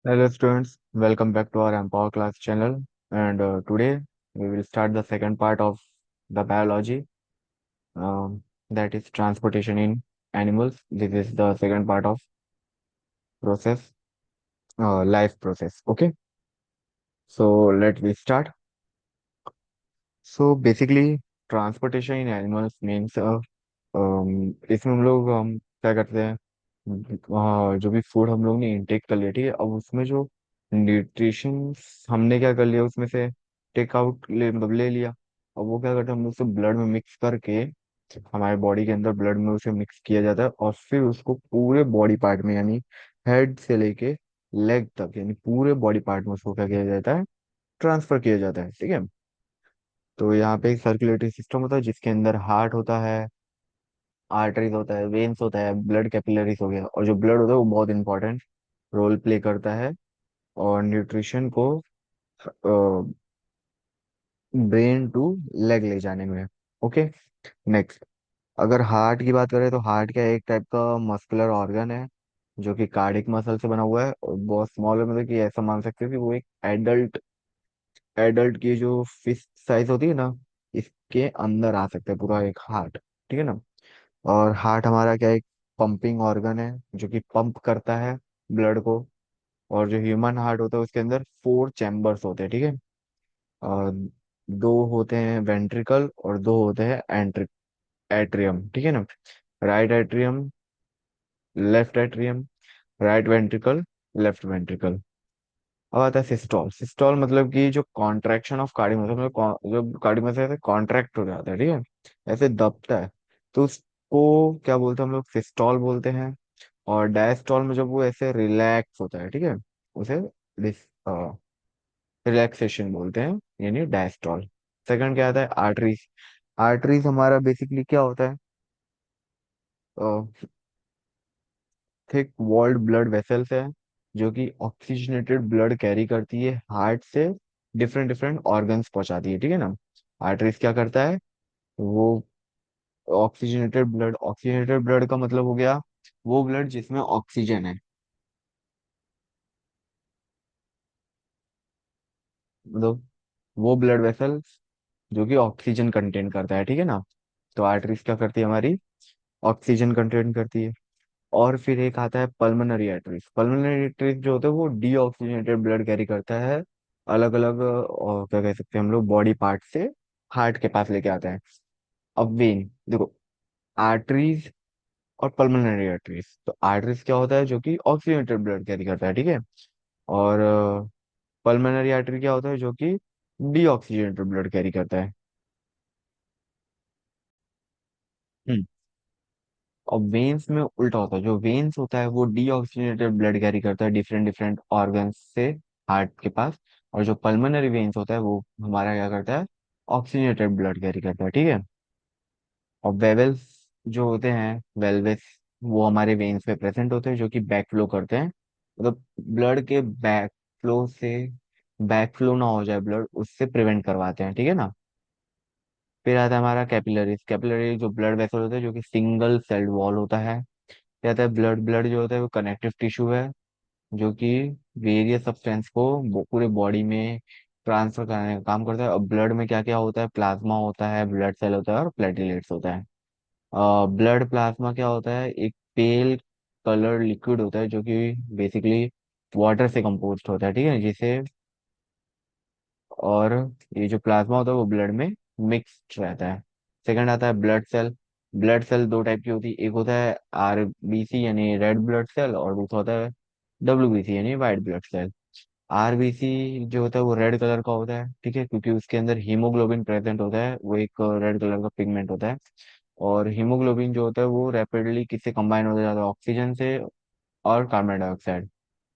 Hello students, welcome back to our Empower class channel and today we will start the second part of the biology um, that is transportation in animals. This is the second part of process, life process. Okay, so let me start. So basically transportation in animals means इसमें हम लोग क्या करते हैं जो भी food हम लोग ने इंटेक कर लिया ठीक है अब उसमें जो न्यूट्रिशन हमने क्या कर लिया उसमें से टेक आउट मतलब ले लिया अब वो क्या करते हैं हम लोग उसे ब्लड में मिक्स करके हमारे बॉडी के अंदर ब्लड में उसे मिक्स किया जाता है और फिर उसको पूरे बॉडी पार्ट में यानी हेड से लेके लेग तक यानी पूरे बॉडी पार्ट में उसको क्या किया जाता है ट्रांसफर किया जाता है ठीक है। तो यहाँ पे एक सर्कुलेटरी सिस्टम होता है जिसके अंदर हार्ट होता है, आर्टरीज होता है, वेन्स होता है, ब्लड कैपिलरीज हो गया और जो ब्लड होता है वो बहुत इंपॉर्टेंट रोल प्ले करता है और न्यूट्रिशन को ब्रेन टू लेग ले जाने में। ओके, नेक्स्ट अगर हार्ट की बात करें तो हार्ट क्या एक टाइप का मस्कुलर ऑर्गन है जो कि कार्डियक मसल से बना हुआ है और बहुत स्मॉल है मतलब कि ऐसा मान सकते हो कि वो एक एडल्ट एडल्ट की जो फिस्ट साइज होती है ना इसके अंदर आ सकता है पूरा एक हार्ट, ठीक है ना। और हार्ट हमारा क्या एक पंपिंग ऑर्गन है जो कि पंप करता है ब्लड को। और जो ह्यूमन हार्ट होता है उसके अंदर 4 चैम्बर्स होते हैं, ठीक है। और 2 होते हैं वेंट्रिकल और 2 होते हैं एट्रियम, ठीक है ना। Right atrium, left atrium, right ventricle, left ventricle. अब आता है सिस्टोल। सिस्टोल मतलब कि जो कॉन्ट्रैक्शन ऑफ कार्डियक मतलब जो कार्डियक मसल ऐसे कॉन्ट्रैक्ट हो जाता है, ठीक है, ऐसे दबता है तो उसको क्या बोलते हैं हम लोग, सिस्टोल बोलते हैं। और डायस्टोल में जब वो ऐसे रिलैक्स होता है, ठीक है, उसे रिलैक्सेशन बोलते हैं यानी डायस्टोल। सेकंड क्या आता है, आर्टरीज। आर्टरीज हमारा बेसिकली क्या होता है, थिक वॉल्ड ब्लड वेसल्स है जो कि ऑक्सीजनेटेड ब्लड कैरी करती है हार्ट से डिफरेंट डिफरेंट ऑर्गन्स पहुंचाती है, ठीक है ना। आर्टरीज क्या करता है, वो ऑक्सीजनेटेड ब्लड का मतलब हो गया वो ब्लड जिसमें ऑक्सीजन है, मतलब वो ब्लड वेसल जो कि ऑक्सीजन कंटेन करता है, ठीक है ना। तो आर्टरीज क्या करती है हमारी, ऑक्सीजन कंटेन करती है। और फिर एक आता है पल्मोनरी आर्टरीज। पल्मोनरी आर्टरीज जो होता है वो डीऑक्सीजनेटेड ब्लड कैरी करता है अलग अलग और क्या कह सकते हैं हम लोग बॉडी पार्ट से हार्ट के पास लेके आता है। अब वेन देखो, आर्टरीज और पल्मोनरी आर्टरीज, तो आर्टरीज क्या होता है जो कि ऑक्सीजनेटेड ब्लड कैरी करता है, ठीक है। और पल्मोनरी आर्टरी क्या होता है जो कि डीऑक्सीजनेटेड ब्लड कैरी करता है। हम्म। और वेन्स में उल्टा होता है, जो वेन्स होता है वो डीऑक्सीजनेटेड ब्लड कैरी करता है डिफरेंट डिफरेंट ऑर्गन्स से हार्ट के पास। और जो पल्मोनरी वेन्स होता है वो हमारा क्या करता है, ऑक्सीजनेटेड ब्लड कैरी करता है, ठीक है। और वेवल्स जो होते हैं वेलवेस, वो हमारे वेन्स में प्रेजेंट होते हैं जो कि बैक फ्लो करते हैं, मतलब ब्लड के फ्लो से बैक फ्लो ना हो जाए ब्लड उससे प्रिवेंट करवाते हैं, ठीक है ना। फिर आता है हमारा कैपिलरीज। कैपिलरी जो ब्लड वेसल होता है जो कि सिंगल सेल्ड वॉल होता है। क्या होता है, ब्लड ब्लड जो होता है वो कनेक्टिव टिश्यू है जो कि वेरियस सब्सटेंस को पूरे बॉडी में ट्रांसफर करने का काम करता है। और ब्लड में क्या क्या होता है, प्लाज्मा होता है, ब्लड सेल होता है और प्लेटलेट्स होता है। ब्लड प्लाज्मा क्या होता है, एक पेल कलर लिक्विड होता है जो कि बेसिकली वाटर से कंपोस्ट होता है, ठीक है, जिसे और ये जो प्लाज्मा होता है वो ब्लड में मिक्स्ड रहता है। सेकंड आता है blood cell. Blood cell 2 type की होती है, एक होता है आरबीसी यानी रेड ब्लड सेल और दूसरा होता है डब्ल्यूबीसी यानी व्हाइट ब्लड सेल। आरबीसी जो होता है वो रेड कलर का होता है, ठीक है, क्योंकि उसके अंदर हीमोग्लोबिन प्रेजेंट होता है, वो एक रेड कलर का पिगमेंट होता है। और हीमोग्लोबिन जो होता है वो रैपिडली किससे कंबाइन हो जाता है, ऑक्सीजन से और कार्बन डाइऑक्साइड।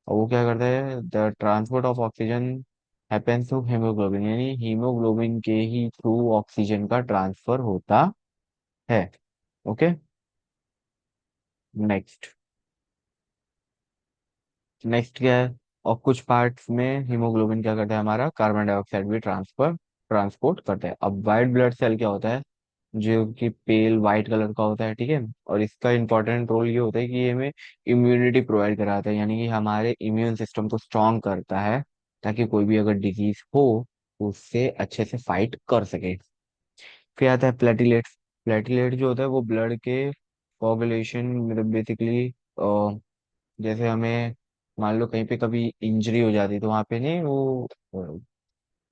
और वो क्या करता है, the transport of oxygen happens through haemoglobin यानी हीमोग्लोबिन के ही थ्रू ऑक्सीजन का ट्रांसफर होता है। ओके, नेक्स्ट नेक्स्ट क्या है, और कुछ पार्ट्स में हीमोग्लोबिन क्या करता है हमारा कार्बन डाइऑक्साइड भी ट्रांसपोर्ट करता है। अब वाइट ब्लड सेल क्या होता है, जो कि पेल वाइट कलर का होता है, ठीक है। और इसका इंपॉर्टेंट रोल ये होता है कि ये हमें इम्यूनिटी प्रोवाइड कराता है, यानी कि हमारे इम्यून सिस्टम को स्ट्रांग करता है, ताकि कोई भी अगर डिजीज हो तो उससे अच्छे से फाइट कर सके। फिर आता है प्लेटिलेट्स। प्लेटिलेट जो होता है वो ब्लड के कोगुलेशन, मतलब बेसिकली जैसे हमें मान लो कहीं पे कभी इंजरी हो जाती है तो वहां पे नहीं वो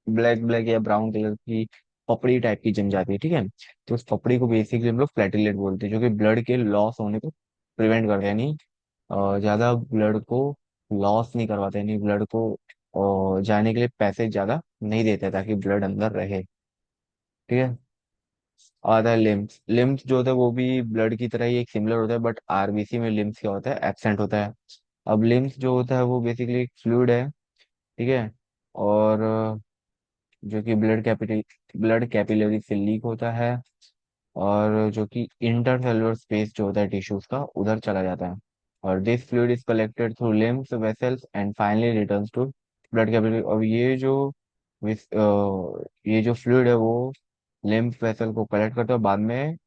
ब्लैक ब्लैक या ब्राउन कलर की पपड़ी टाइप की जम जाती है, ठीक है। तो उस पपड़ी को बेसिकली हम लोग प्लेटिलेट बोलते हैं, जो कि ब्लड के लॉस होने को प्रिवेंट करते हैं, यानी ज्यादा ब्लड को लॉस नहीं करवाते, यानी ब्लड को जाने के लिए पैसे ज्यादा नहीं देते, ताकि ब्लड अंदर रहे, ठीक है। आता है लिम्स। लिम्स जो होता है वो भी ब्लड की तरह ही एक सिमिलर होता है, बट आरबीसी में लिम्स क्या होता है, एब्सेंट होता है। अब लिम्स जो होता है वो बेसिकली एक फ्लूइड है, ठीक है। और जो कि ब्लड कैपिलरी से लीक होता है, और जो कि इंटरसेलुलर स्पेस जो होता है टिश्यूज का, उधर चला जाता है। और this fluid is collected through lymph vessels and finally returns to blood capillary. और ये जो फ्लूइड है वो लिम्फ वेसल को कलेक्ट करता है, बाद में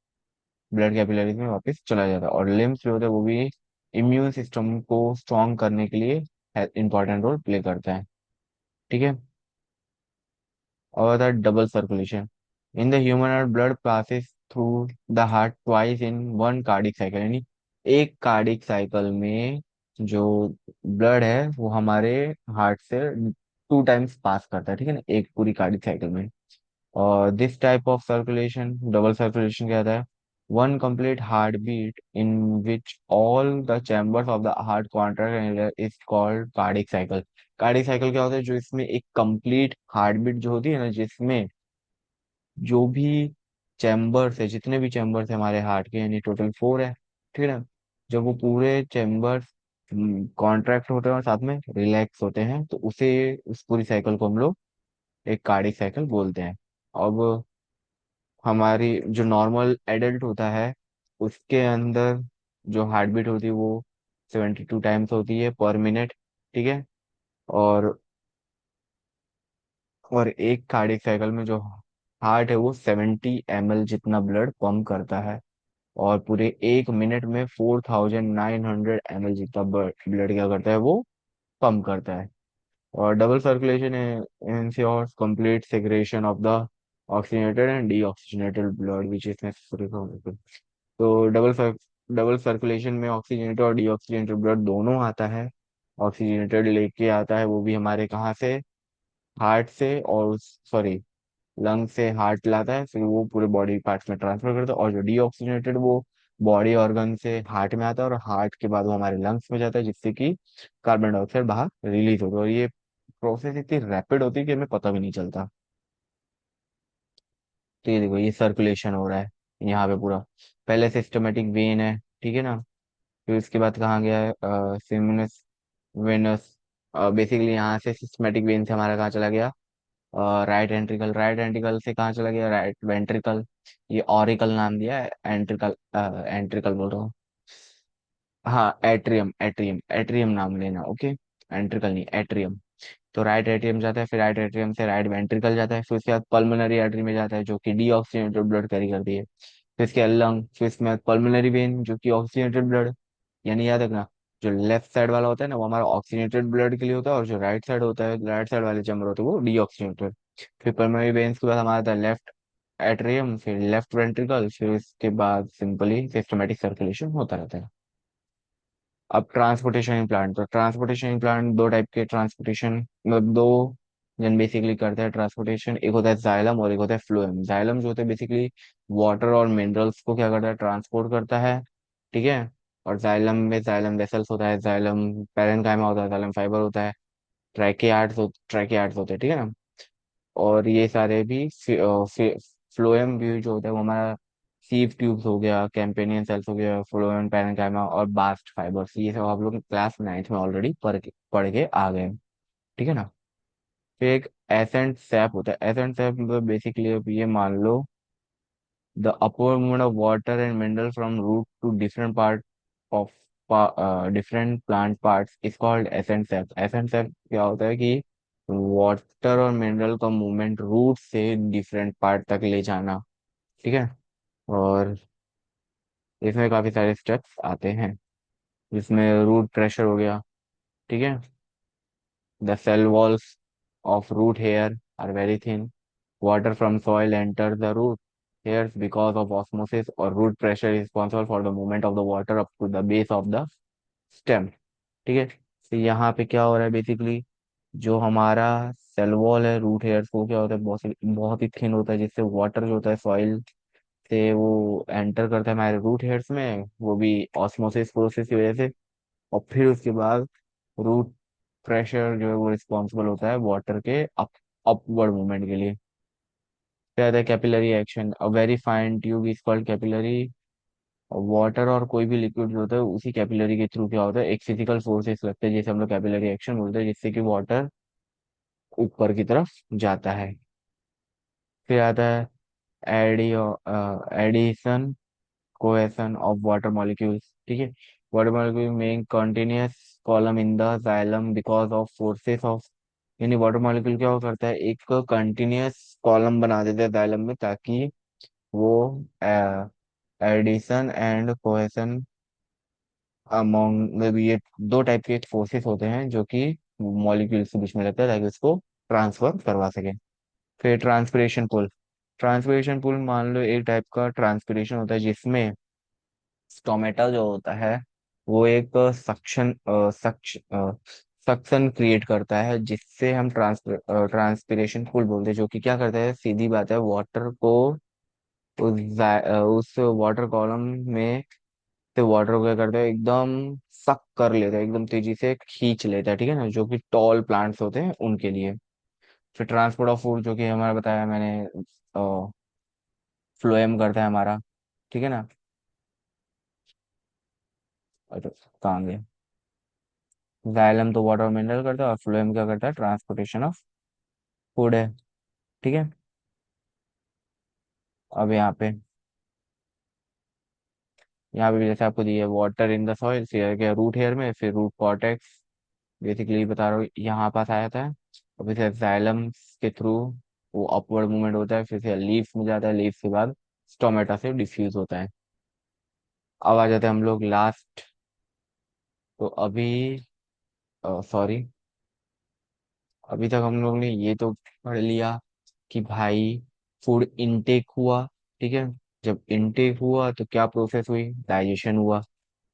ब्लड कैपिलरीज में वापस चला जाता है। और लिम्स जो होता है वो भी इम्यून सिस्टम को स्ट्रॉन्ग करने के लिए इंपॉर्टेंट रोल प्ले करता है, ठीक है। और the double circulation in the human heart, blood passes through the heart twice in one cardiac cycle, यानी एक कार्डिक साइकिल में जो ब्लड है वो हमारे हार्ट से 2 टाइम्स पास करता है, ठीक है ना, एक पूरी कार्डिक साइकिल में। और this type of circulation, double circulation क्या होता है, one complete heart beat in which all the chambers of the heart contract is called cardiac cycle. Cardiac cycle क्या होता है, जो इसमें एक कंप्लीट हार्ट बीट जो होती है ना, जिसमें जो भी चैम्बर्स है, जितने भी चैम्बर्स है हमारे हार्ट के, यानी टोटल 4 है, ठीक है ना। जब वो पूरे चैम्बर्स कॉन्ट्रैक्ट होते हैं और साथ में रिलैक्स होते हैं, तो उसे, उस पूरी साइकिल को हम लोग एक कार्डिक साइकिल बोलते हैं। अब हमारी जो नॉर्मल एडल्ट होता है उसके अंदर जो हार्ट बीट होती है वो 72 टाइम्स होती है पर मिनट, ठीक है। और एक कार्डियक साइकिल में जो हार्ट है वो 70 ml जितना ब्लड पंप करता है, और पूरे 1 मिनट में 4900 ml जितना ब्लड क्या करता है, वो पंप करता है। और double circulation ensures complete segregation of the oxygenated and deoxygenated blood which is necessary for life। तो डबल सर्कुलेशन में ऑक्सीजनेटेड और डीऑक्सीजनेटेड ब्लड दोनों आता है। ऑक्सीजनेटेड लेके आता है वो भी हमारे कहाँ से, हार्ट से, और सॉरी लंग से हार्ट लाता है, फिर वो पूरे बॉडी पार्ट्स में ट्रांसफर करता है। और जो डीऑक्सीजनेटेड वो बॉडी ऑर्गन से हार्ट में आता है, और हार्ट के बाद वो हमारे लंग्स में जाता है, जिससे कि कार्बन डाइऑक्साइड बाहर रिलीज होता है। और ये प्रोसेस इतनी रैपिड होती है कि हमें पता भी नहीं चलता। तो ये देखो, ये सर्कुलेशन हो रहा है यहाँ पे पूरा। पहले सिस्टमेटिक वेन है, ठीक है ना। फिर उसके बाद कहाँ गया है, सिमनस वेनस। बेसिकली यहाँ से सिस्टमेटिक वेन से हमारा कहाँ चला गया, राइट एंट्रिकल। राइट एंट्रिकल से कहाँ चला गया, राइट वेंट्रिकल। ये ऑरिकल नाम दिया है, एंट्रिकल, एंट्रिकल बोल रहा हूँ। हाँ, एट्रियम, एट्रियम, एट्रियम नाम लेना, ओके। एंट्रिकल नहीं, एट्रियम। तो राइट एट्रियम जाता है, फिर राइट एट्रियम से राइट वेंट्रिकल जाता है, फिर उसके बाद पल्मोनरी आर्टरी में जाता है, जो कि डीऑक्सीजनेटेड ब्लड कैरी करती है। फिर इसके बाद लंग, फिर इसमें पल्मोनरी वेन, जो कि ऑक्सीजनेटेड ब्लड, यानी याद रखना, जो लेफ्ट साइड वाला होता है ना वो हमारा ऑक्सीजनेटेड ब्लड के लिए होता है, और जो राइट साइड होता है, राइट साइड वाले चैम्बर होते हैं वो डीऑक्सीजनेटेड। फिर पल्मोनरी वेन्स के बाद हमारा आता है लेफ्ट एट्रियम, फिर लेफ्ट वेंट्रिकल, फिर उसके बाद सिंपली सिस्टमेटिक सर्कुलेशन होता रहता है। अब ट्रांसपोर्टेशन प्लांट, तो ट्रांसपोर्टेशन प्लांट दो टाइप के ट्रांसपोर्टेशन, मतलब दो जन बेसिकली करते हैं ट्रांसपोर्टेशन। एक होता है जाइलम और एक होता है फ्लोएम। जाइलम जो होता है बेसिकली वाटर और मिनरल्स को क्या करता है, ट्रांसपोर्ट करता है, ठीक है। और जाइलम में जाइलम वेसल्स होता है, जाइलम पैरेन्काइमा होता है, जाइलम फाइबर होता है, ट्रैकेआर्ट्स होते हैं, ठीक है ना। और ये सारे भी फ्लोएम भी जो होता है वो हमारा सीव ट्यूब्स हो गया, कैंपेनियन सेल्स हो गया, फ्लोएम पैरेन्काइमा और बास्ट फाइबर्स, ये सब आप लोग क्लास 9th में ऑलरेडी पढ़ के आ गए हैं, ठीक है ना। फिर एक एसेंट सैप होता है। एसेंट सैप मतलब बेसिकली अब ये मान लो the upward movement of water and mineral from root to different part of different plant parts is called ascent sap। ascent sap क्या होता है कि वाटर और मिनरल का मूवमेंट रूट से डिफरेंट पार्ट तक ले जाना, ठीक है। और इसमें काफी सारे स्टेप्स आते हैं, जिसमें रूट प्रेशर हो गया। ठीक है। The cell walls of root hair are very thin. Water from soil enters the root hairs because of osmosis, or root pressure is responsible for the movement of the water up to the base of the stem. ठीक है। तो यहाँ पे क्या हो रहा है basically, जो हमारा सेल वॉल है रूट हेयर्स को क्या होता है, बहुत ही थिन होता है, जिससे वाटर जो होता है सॉइल से वो एंटर करता है हमारे रूट हेयर्स में, वो भी ऑस्मोसिस प्रोसेस की वजह से। और फिर उसके बाद रूट प्रेशर जो है वो रिस्पॉन्सिबल होता है वाटर के अपवर्ड मूवमेंट के लिए। क्या होता है capillary action, a very fine tube is called capillary. Water और कोई भी लिक्विड जो होता है उसी कैपिलरी के थ्रू क्या होता है, एक फिजिकल फोर्सेस लगते हैं, जैसे हम लोग कैपिलरी एक्शन बोलते हैं, जिससे कि वाटर ऊपर की तरफ जाता है। फिर आता है ad adhesion cohesion of water molecules. ठीक है। Water molecule make continuous column in the xylem because of forces of, यानी वाटर मॉलिक्यूल क्या हो करता है, एक कंटिन्यूअस कॉलम बना देता है जाइलम में, ताकि वो एडिशन एंड कोहेशन अमोंग, ये दो टाइप के फोर्सेस होते हैं जो कि मॉलिक्यूल्स के बीच में रहता है, ताकि उसको ट्रांसफर करवा सके। फिर ट्रांसपिरेशन पुल। ट्रांसपिरेशन पुल मान लो एक टाइप का ट्रांसपिरेशन होता है, जिसमें स्टोमेटा जो होता है वो एक सक्शन क्रिएट करता है, जिससे हम ट्रांसपिरेशन पुल बोलते हैं, जो कि क्या करता है, सीधी बात है, वाटर को उस वाटर कॉलम में से वाटर को क्या करता है, एकदम सक कर लेता है, एकदम तेजी से खींच लेता है। ठीक है ना, जो कि टॉल प्लांट्स होते हैं उनके लिए। फिर ट्रांसपोर्ट ऑफ फूड, जो कि हमारा बताया मैंने, फ्लोएम करता है हमारा। ठीक है ना। और कहाँ गए, जाइलम तो वाटर मिनरल करता है, और फ्लोएम क्या करता है, ट्रांसपोर्टेशन ऑफ फूड है। ठीक है। अब यहाँ पे भी जैसे आपको दिया वाटर इन द सॉइल, फिर क्या रूट हेयर में, फिर रूट कॉर्टेक्स, बेसिकली बता रहा हूँ यहाँ पास आया था। और फिर से जाइलम के थ्रू वो अपवर्ड मूवमेंट होता है, फिर से लीव्स में जाता है, लीव्स के बाद स्टोमेटा से डिफ्यूज होता है। अब आ जाते हैं हम लोग लास्ट। तो अभी सॉरी, अभी तक हम लोग ने ये तो पढ़ लिया कि भाई फूड इनटेक हुआ। ठीक है। जब इनटेक हुआ तो क्या प्रोसेस हुई, डाइजेशन हुआ।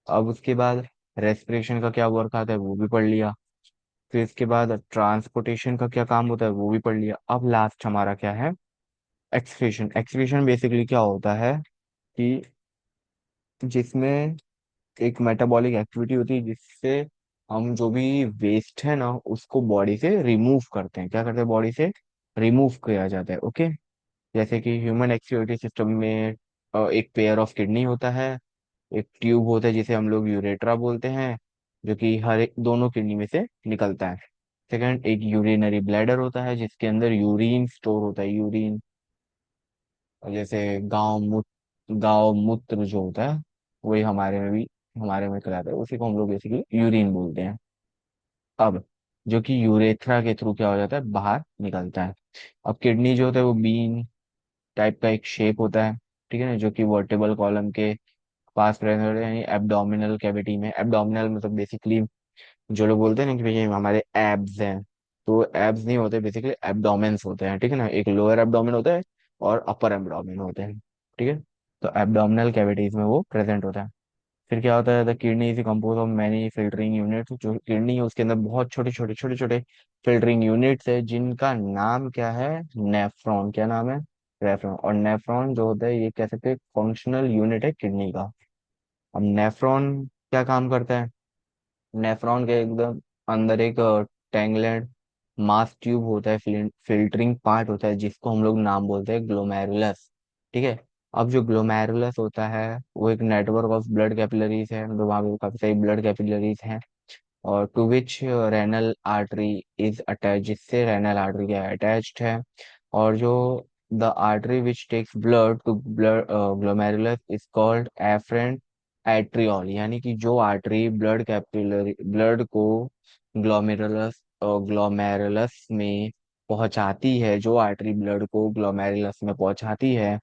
अब उसके बाद रेस्पिरेशन का क्या वर्क आता है वो भी पढ़ लिया। फिर इसके बाद ट्रांसपोर्टेशन का क्या काम होता है वो भी पढ़ लिया। अब लास्ट हमारा क्या है, एक्सक्रीशन। एक्सक्रीशन बेसिकली क्या होता है कि जिसमें एक मेटाबॉलिक एक्टिविटी होती है, जिससे हम जो भी वेस्ट है ना उसको बॉडी से रिमूव करते हैं। क्या करते हैं, बॉडी से रिमूव किया जाता है। ओके। जैसे कि ह्यूमन एक्सक्रीटरी सिस्टम में एक पेयर ऑफ किडनी होता है, एक ट्यूब होता है जिसे हम लोग यूरेट्रा बोलते हैं, जो कि हर एक दोनों किडनी में से निकलता है। सेकंड, एक यूरिनरी ब्लैडर होता है जिसके अंदर यूरिन स्टोर होता है, यूरिन। जैसे गांव मूत्र जो होता है वही हमारे में कहलाता है, उसी को हम लोग बेसिकली यूरिन बोलते हैं। अब जो कि यूरेथ्रा के थ्रू क्या हो जाता है, बाहर निकलता है। अब किडनी जो होता है वो बीन टाइप का एक शेप होता है। ठीक है ना, जो कि वर्टेबल कॉलम के पास प्रेजेंट होता है, यानी एब्डोमिनल कैविटी में। एब्डोमिनल मतलब बेसिकली जो लोग बोलते हैं ना कि भैया हमारे एब्स हैं, तो एब्स नहीं होते, बेसिकली एब्डोमेन्स होते हैं। ठीक है ना, एक लोअर एब्डोमेन होता है और अपर एब्डोमेन होते हैं। ठीक है। तो एब्डोमिनल कैविटीज में वो प्रेजेंट होता है। फिर क्या होता है, the kidney is compose of many filtering units. जो किडनी है उसके अंदर बहुत छोटे छोटे फिल्टरिंग यूनिट्स है, जिनका नाम क्या है, नेफ्रॉन। क्या नाम है, नेफ्रॉन। और नेफ्रॉन जो होता है ये कह सकते हैं फंक्शनल यूनिट है किडनी का। अब नेफ्रॉन क्या काम करता है, नेफ्रॉन के एकदम अंदर एक टैंगलेंट मास ट्यूब होता है, फिल्टरिंग पार्ट होता है, जिसको हम लोग नाम बोलते हैं ग्लोमेरुलस। ठीक है। अब जो ग्लोमेरुलस होता है वो एक नेटवर्क ऑफ ब्लड कैपिलरीज है, मतलब वहाँ पे काफी सारी ब्लड कैपिलरीज हैं, और to which renal artery is attach, जिससे रेनल आर्टरी क्या अटैच्ड है। और जो the artery which takes blood to blood glomerulus is called afferent arteriole, यानी कि जो आर्टरी ब्लड कैपिलरी ब्लड को ग्लोमेरुलस में पहुंचाती है, जो आर्टरी ब्लड को ग्लोमेरुलस में पहुंचाती है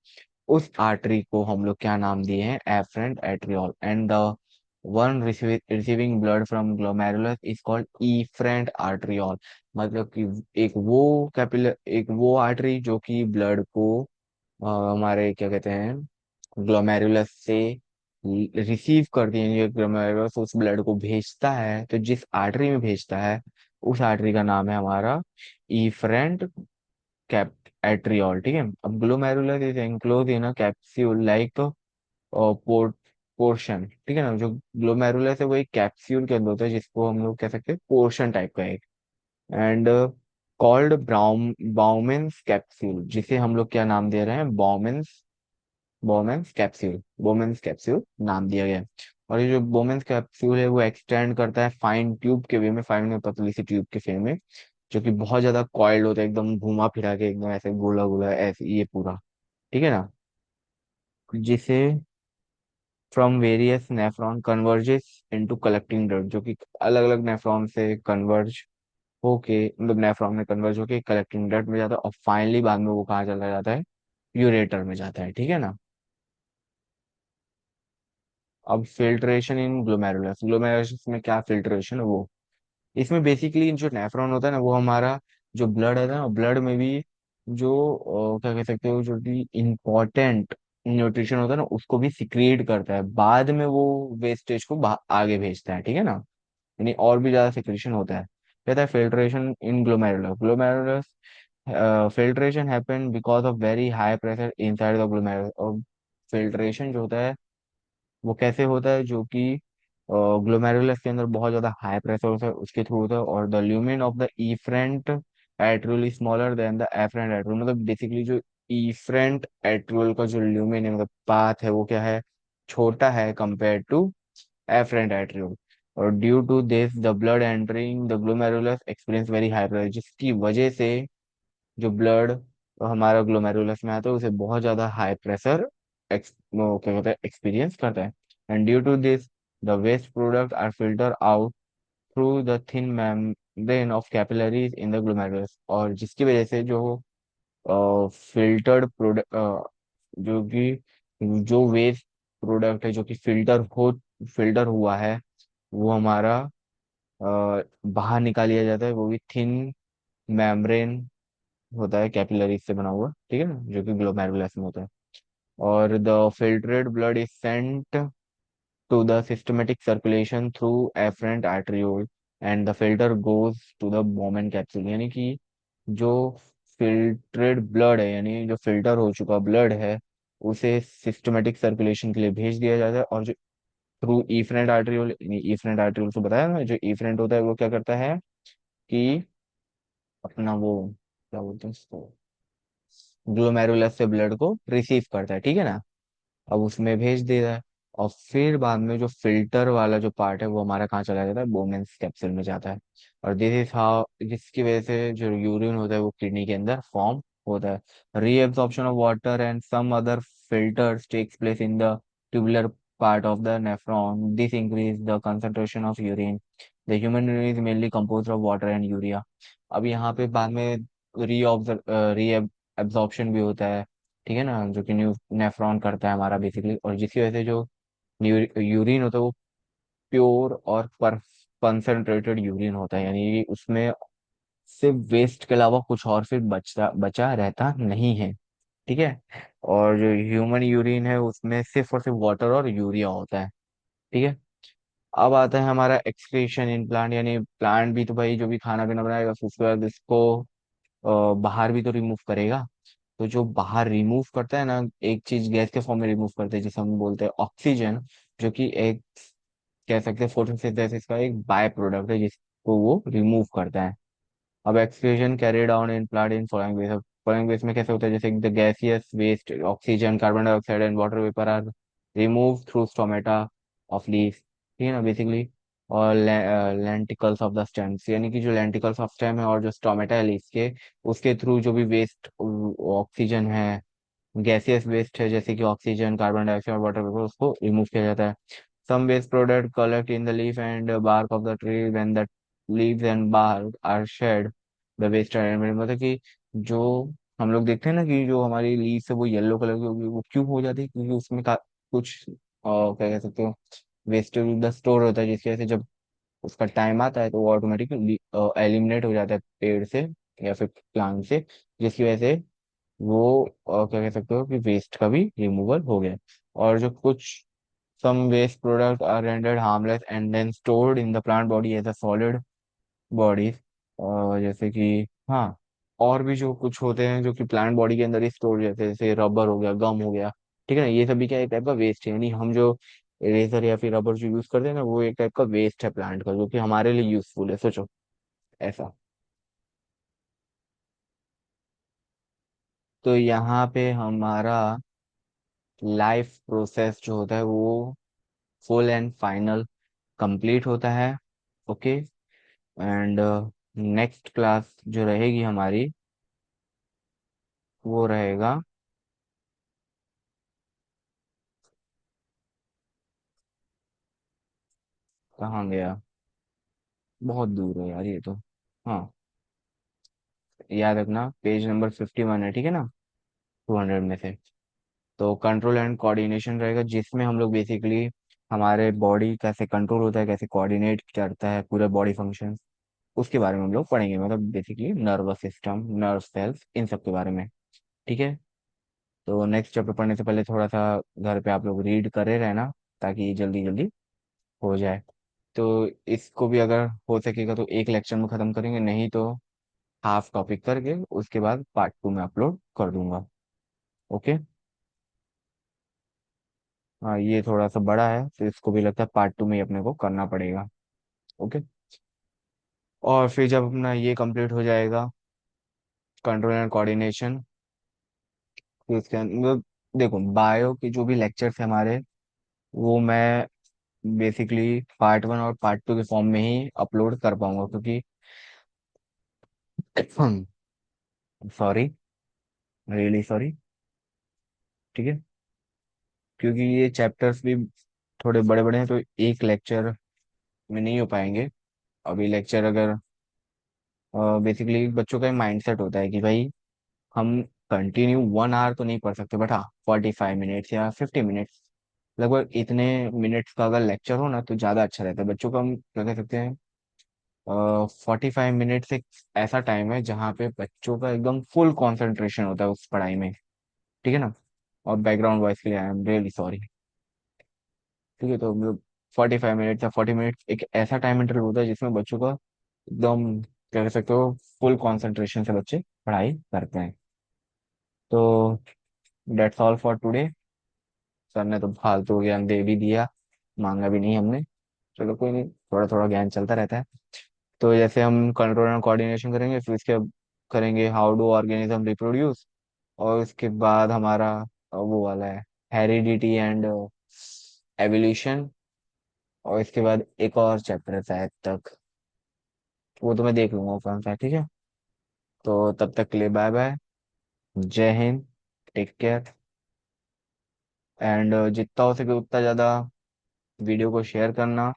उस आर्टरी को हम लोग क्या नाम दिए हैं, afferent arteriole. And the one receiving blood from glomerulus is called efferent arteriole. मतलब कि एक वो आर्टरी जो कि ब्लड को हमारे क्या कहते हैं, ग्लोमेरुलस से रिसीव करती है। ये ग्लोमेरुलस उस ब्लड को भेजता है, तो जिस आर्टरी में भेजता है उस आर्टरी का नाम है हमारा इफरेंट कैप एट्रियोल। ठीक है। अब glomerulus is enclose in a capsule like port portion. ठीक है ना, जो ग्लोमेरुलस है वो एक कैप्सूल के अंदर होता है, जिसको हम लोग कह सकते हैं पोर्शन टाइप का एक। एंड कॉल्ड बाउमेंस कैप्सूल, जिसे हम लोग क्या नाम दे रहे हैं, बोमेंस कैप्सूल नाम दिया गया है। और ये जो बोमेंस कैप्सूल है वो एक्सटेंड करता है फाइन ट्यूब के वे में, फाइन में पतली सी ट्यूब के वे में, जो कि बहुत ज्यादा कॉइल्ड होता है, एकदम घुमा फिरा के एकदम ऐसे गोला गोला ऐसे ये पूरा। ठीक है ना, जिसे from various nephron converges into collecting blood, जो कि अलग अलग नेफ्रॉन से कन्वर्ज होके, मतलब नेफ्रॉन में कन्वर्ज होके कलेक्टिंग ब्लड में जाता है, और फाइनली बाद में वो कहाँ चला जाता है, यूरेटर में जाता है। ठीक है ना। अब फिल्ट्रेशन इन ग्लोमेरुलस, ग्लोमेरुलस में क्या फिल्ट्रेशन है वो, इसमें बेसिकली जो नेफ्रॉन होता है ना वो हमारा जो ब्लड है ना, ब्लड में भी जो क्या कह सकते हो, जो भी इम्पोर्टेंट न्यूट्रिशन होता है ना उसको भी सिक्रिएट करता है, बाद में वो वेस्टेज को आगे भेजता है। ठीक है ना, यानी और भी ज्यादा सिक्रेशन होता है। कहता है filtration in glomerulus, glomerulus filtration happen because of very high pressure inside the glomerulus. और फिल्ट्रेशन जो होता है वो कैसे होता है, जो कि ग्लोमेरुलस के अंदर बहुत ज्यादा हाई प्रेशर होता है उसके थ्रू होता है। और the lumen of the efferent arteriole is smaller than the afferent arteriole. मतलब बेसिकली जो इफरेंट एट्रियोल का जो ल्यूमेन है, मतलब पाथ है, वो क्या है, छोटा है कंपेयर टू एफरेंट एट्रियोल। और due to this the blood entering the glomerulus experience very high pressure, जिसकी वजह से जो ब्लड हमारा ग्लोमेरुलस में आता है उसे बहुत ज्यादा हाई प्रेशर वो क्या कहते हैं, एक्सपीरियंस करता है। And due to this the waste product are filter out through the thin membrane of capillaries in the glomerulus. और जिसकी वजह से जो फिल्टर्ड प्रोडक्ट, जो कि जो वेस्ट प्रोडक्ट है जो कि फिल्टर हुआ है, वो हमारा बाहर निकाल लिया जाता है, वो भी थिन मेम्ब्रेन होता है कैपिलरीज से बना हुआ। ठीक है ना, जो कि ग्लोमेरुलस में होता है। और the filtrate blood is sent to the systematic circulation through afferent arteriole and the filter goes to the Bowman capsule। यानी कि जो फिल्ट्रेट ब्लड है, यानी जो फिल्टर हो चुका ब्लड है, उसे सिस्टमेटिक सर्कुलेशन के लिए भेज दिया जाता है। और जो थ्रू इफरेंट आर्टरियोल, इफरेंट आर्टरियोल से बताया ना, जो इफरेंट होता है वो क्या करता है कि अपना वो क्या बोलते हैं उसको, ग्लोमेरुलस से ब्लड को रिसीव करता है। ठीक है ना, अब उसमें भेज दे रहा है। और फिर बाद में जो फिल्टर वाला जो पार्ट है वो हमारा कहाँ चला जाता है, बोमेन्स कैप्सूल में जाता है। और दिस इज हाउ, जिसकी वजह से जो यूरिन होता है वो किडनी के अंदर फॉर्म होता है। Reabsorption of water and some other filters takes place in the tubular part of the nephron, this increase the concentration of urine. The human urine is mainly compose of water and urea. अब यहाँ पे बाद में री absorption भी होता है। ठीक है ना, जो कि नेफ्रॉन करता है हमारा बेसिकली, और जिसकी वजह से जो यूरिन होता है वो प्योर और कंसंट्रेटेड यूरिन होता है, यानी उसमें सिर्फ वेस्ट के अलावा कुछ और फिर बचा बचा रहता नहीं है। ठीक है। और जो ह्यूमन यूरिन है उसमें सिर्फ और सिर्फ वाटर और यूरिया होता है। ठीक है। अब आता है हमारा एक्सक्रीशन इन प्लांट, यानी प्लांट भी तो भाई जो भी खाना पीना बनाएगा फिर उसके बाद इसको बाहर भी तो रिमूव करेगा। तो जो बाहर रिमूव करता है ना, एक चीज गैस के फॉर्म में रिमूव करते हैं जिसे हम बोलते हैं ऑक्सीजन, जो कि एक कह सकते हैं फोटोसिंथेसिस का एक बाय प्रोडक्ट है जिसको वो रिमूव करता है। अब excretion carried on in plant in following ways. Following ways में कैसे होता है, जैसे the gaseous waste oxygen carbon dioxide and water vapour are remove through stomata of leaf. ठीक है ना, बेसिकली। और लेंटिकल्स ऑफ द स्टेम्स, यानी कि जो लेंटिकल्स ऑफ स्टेम है और जो स्टोमेटा है लीफ के, उसके थ्रू जो भी वेस्ट ऑक्सीजन है, गैसियस वेस्ट है जैसे कि oxygen carbon dioxide water vapour, उसको रिमूव किया जाता है। Some waste product collect in the leaf and bark of the tree when the leaves and bark are shed the waste element. मतलब कि जो हम लोग देखते हैं ना कि जो हमारी लीव्स है वो येलो कलर की होगी, वो क्यों हो जाती है? क्योंकि उसमें कुछ क्या कह सकते हो, वेस्टेज स्टोर होता है, जिसकी वजह से जब उसका टाइम आता है तो वो ऑटोमेटिकली एलिमिनेट हो जाता है पेड़ से या फिर प्लांट से, जिसकी वजह से वो क्या कह सकते हो कि वेस्ट का भी रिमूवल हो गया। और जो कुछ some waste product are rendered harmless and then stored in the plant body as a solid body, जैसे कि हाँ, और भी जो कुछ होते हैं जो कि प्लांट बॉडी के अंदर ही स्टोर, जैसे रबर हो गया, गम हो गया, ठीक है ना, ये सभी क्या एक टाइप का वेस्ट है। यानी हम जो इरेजर या फिर रबर जो यूज करते हैं ना, वो एक टाइप का वेस्ट है प्लांट का, जो कि हमारे लिए यूजफुल है, सोचो ऐसा। तो यहाँ पे हमारा लाइफ प्रोसेस जो होता है वो फुल एंड फाइनल कंप्लीट होता है। ओके। एंड नेक्स्ट क्लास जो रहेगी हमारी, वो रहेगा, कहाँ गया, बहुत दूर है यार ये तो। हाँ, याद रखना पेज नंबर 51 है, ठीक है ना, 200 में से। तो कंट्रोल एंड कोऑर्डिनेशन रहेगा, जिसमें हम लोग बेसिकली हमारे बॉडी कैसे कंट्रोल होता है, कैसे कोऑर्डिनेट करता है पूरे बॉडी फंक्शन, उसके बारे में हम लोग पढ़ेंगे, मतलब basically nervous system, nerve cells, इन सब के बारे में। ठीक है। तो नेक्स्ट चैप्टर पढ़ने से पहले थोड़ा सा घर पे आप लोग रीड करे रहना, ताकि जल्दी जल्दी हो जाए। तो इसको भी अगर हो सकेगा तो एक लेक्चर में खत्म करेंगे, नहीं तो हाफ टॉपिक करके उसके बाद पार्ट 2 में अपलोड कर दूंगा। ओके। हाँ, ये थोड़ा सा बड़ा है तो इसको भी लगता है पार्ट 2 में ही अपने को करना पड़ेगा। ओके। और फिर जब अपना ये कंप्लीट हो जाएगा, कंट्रोल एंड कोऑर्डिनेशन, फिर उसके मतलब देखो बायो के जो भी लेक्चर्स है हमारे, वो मैं बेसिकली पार्ट 1 और पार्ट 2 के फॉर्म में ही अपलोड कर पाऊंगा, क्योंकि सॉरी, रियली सॉरी। ठीक है। क्योंकि ये चैप्टर्स भी थोड़े बड़े बड़े हैं, तो एक लेक्चर में नहीं हो पाएंगे। अभी लेक्चर अगर बेसिकली बच्चों का माइंडसेट होता है कि भाई हम कंटिन्यू 1 आवर तो नहीं पढ़ सकते, बट हाँ 45 मिनट्स या 50 मिनट्स, लगभग इतने मिनट्स का अगर लेक्चर हो ना तो ज़्यादा अच्छा रहता है बच्चों का। हम क्या कह सकते हैं, 45 मिनट्स एक ऐसा टाइम है जहाँ पे बच्चों का एकदम फुल कंसंट्रेशन होता है उस पढ़ाई में। ठीक है ना। और बैकग्राउंड वॉइस के लिए आई एम रियली सॉरी। ठीक है। तो मतलब 45 मिनट्स या 40 मिनट्स एक ऐसा टाइम इंटरवल होता है जिसमें बच्चों का एकदम क्या कह सकते हो फुल कंसंट्रेशन से बच्चे पढ़ाई करते हैं। तो that's all for today. Sir ने तो फालतू ज्ञान दे भी दिया, मांगा भी नहीं हमने। चलो कोई नहीं, थोड़ा थोड़ा ज्ञान चलता रहता है। तो जैसे हम कंट्रोल एंड कोऑर्डिनेशन करेंगे, फिर इसके करेंगे हाउ डू ऑर्गेनिज्म रिप्रोड्यूस, और उसके बाद हमारा वो वाला है हेरिडिटी एंड एवोल्यूशन, और इसके बाद एक और चैप्टर है शायद तक, वो तो मैं देख लूंगा कौन सा है। ठीक है। तो तब तक के लिए बाय बाय, जय हिंद, टेक केयर। एंड जितना हो सके उतना ज़्यादा वीडियो को शेयर करना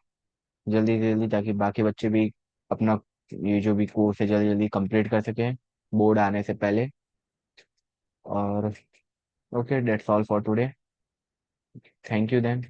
जल्दी से जल्दी, ताकि बाकी बच्चे भी अपना ये जो भी कोर्स है जल्दी जल्दी कंप्लीट कर सकें बोर्ड आने से पहले। और okay, that's all for today. Thank you then.